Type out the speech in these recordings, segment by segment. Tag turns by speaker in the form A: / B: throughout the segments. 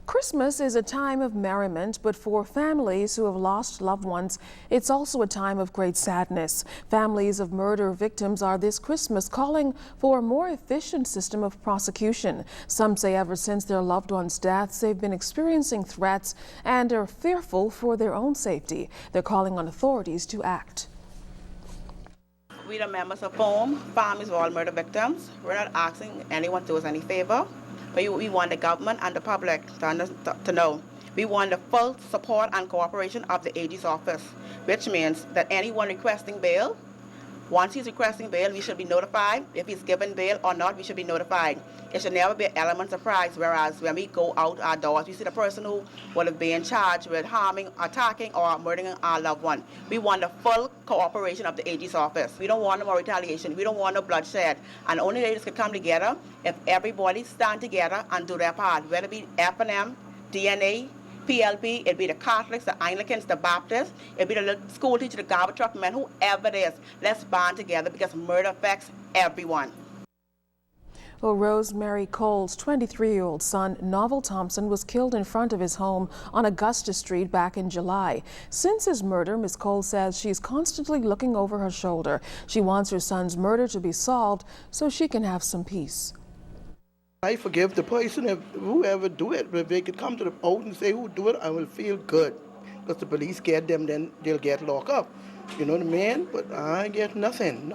A: Christmas is a time of merriment, but for families who have lost loved ones, it's also a time of great sadness. Families of murder victims are this Christmas calling for a more efficient system of prosecution. Some say ever since their loved ones' deaths, they've been experiencing threats and are fearful for their own safety. They're calling on authorities to act.
B: We the members of FOAM, families of all murder victims, we're not asking anyone to do us any favor. But we want the government and the public to know. We want the full support and cooperation of the AG's office, which means that anyone requesting bail, once he's requesting bail, we should be notified. If he's given bail or not, we should be notified. It should never be an element of surprise, whereas when we go out our doors, we see the person who would have been charged with harming, attacking, or murdering our loved one. We want the full cooperation of the AG's office. We don't want no more retaliation. We don't want no bloodshed. And only way this could come together if everybody stand together and do their part, whether it be F&M, DNA, PLP, it'd be the Catholics, the Anglicans, the Baptists, it'd be the school teacher, the garbage truck men, whoever it is. Let's band together because murder affects everyone.
A: Well, Rosemary Cole's 23-year-old son, Novell Thompson, was killed in front of his home on Augusta Street back in July. Since his murder, Ms. Cole says she's constantly looking over her shoulder. She wants her son's murder to be solved so she can have some peace.
C: I forgive the person, if whoever do it, if they could come to the out and say who do it, I will feel good. Because the police get them, then they'll get locked up. You know what I mean? But I get nothing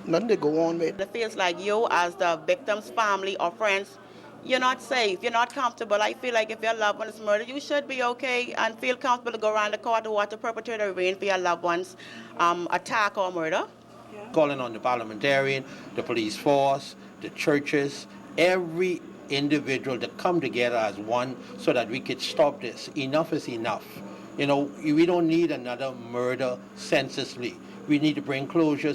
C: to go on with.
B: It feels like you, as the victim's family or friends, you're not safe, you're not comfortable. I feel like if your loved one is murdered, you should be okay and feel comfortable to go around the court to watch the perpetrator arrange for your loved one's attack or murder.
D: Yeah. Calling on the parliamentarian, the police force, the churches, every individual to come together as one so that we could stop this. Enough is enough. You know, we don't need another murder senselessly. We need to bring closure.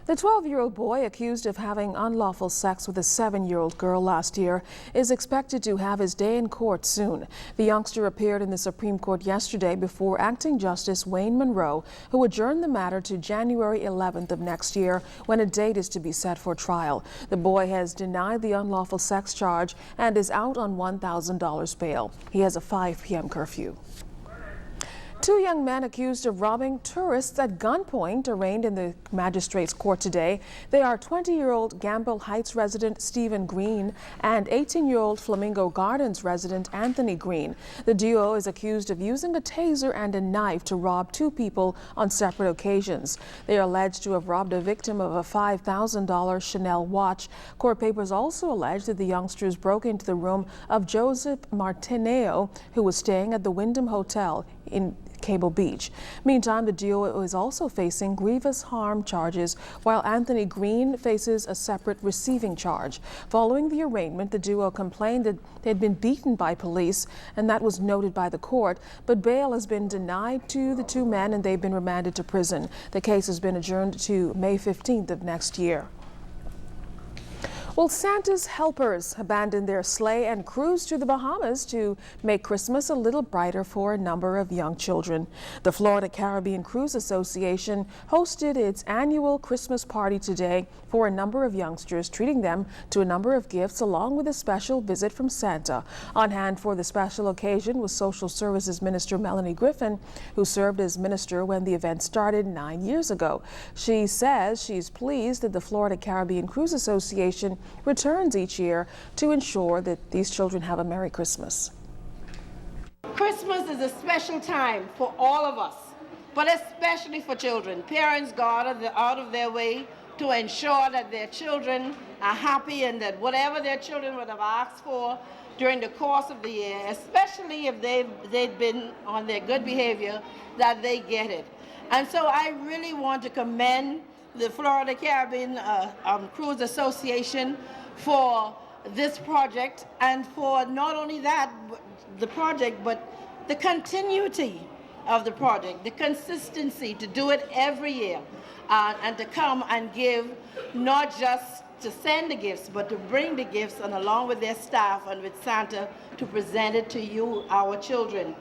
A: The 12-year-old boy accused of having unlawful sex with a 7-year-old girl last year is expected to have his day in court soon. The youngster appeared in the Supreme Court yesterday before Acting Justice Wayne Monroe, who adjourned the matter to January 11th of next year when a date is to be set for trial. The boy has denied the unlawful sex charge and is out on $1,000 bail. He has a 5 p.m. curfew. 2 young men accused of robbing tourists at gunpoint arraigned in the magistrate's court today. They are 20-year-old Gamble Heights resident Stephen Green and 18-year-old Flamingo Gardens resident Anthony Green. The duo is accused of using a taser and a knife to rob 2 people on separate occasions. They are alleged to have robbed a victim of a $5,000 Chanel watch. Court papers also allege that the youngsters broke into the room of Joseph Martineo, who was staying at the Wyndham Hotel in Cable Beach. Meantime, the duo is also facing grievous harm charges, while Anthony Green faces a separate receiving charge. Following the arraignment, the duo complained that they'd been beaten by police, and that was noted by the court, but bail has been denied to the 2 men and they've been remanded to prison. The case has been adjourned to May 15th of next year. Well, Santa's helpers abandoned their sleigh and cruised to the Bahamas to make Christmas a little brighter for a number of young children. The Florida Caribbean Cruise Association hosted its annual Christmas party today for a number of youngsters, treating them to a number of gifts along with a special visit from Santa. On hand for the special occasion was Social Services Minister Melanie Griffin, who served as minister when the event started 9 years ago. She says she's pleased that the Florida Caribbean Cruise Association returns each year to ensure that these children have a Merry Christmas.
E: Christmas is a special time for all of us, but especially for children. Parents go out of their way to ensure that their children are happy and that whatever their children would have asked for during the course of the year, especially if they've been on their good behavior, that they get it. And so I really want to commend the Florida Caribbean Cruise Association for this project, and for not only that, the project, but the continuity of the project, the consistency to do it every year, and to come and give, not just to send the gifts, but to bring the gifts and along with their staff and with Santa to present it to you, our children.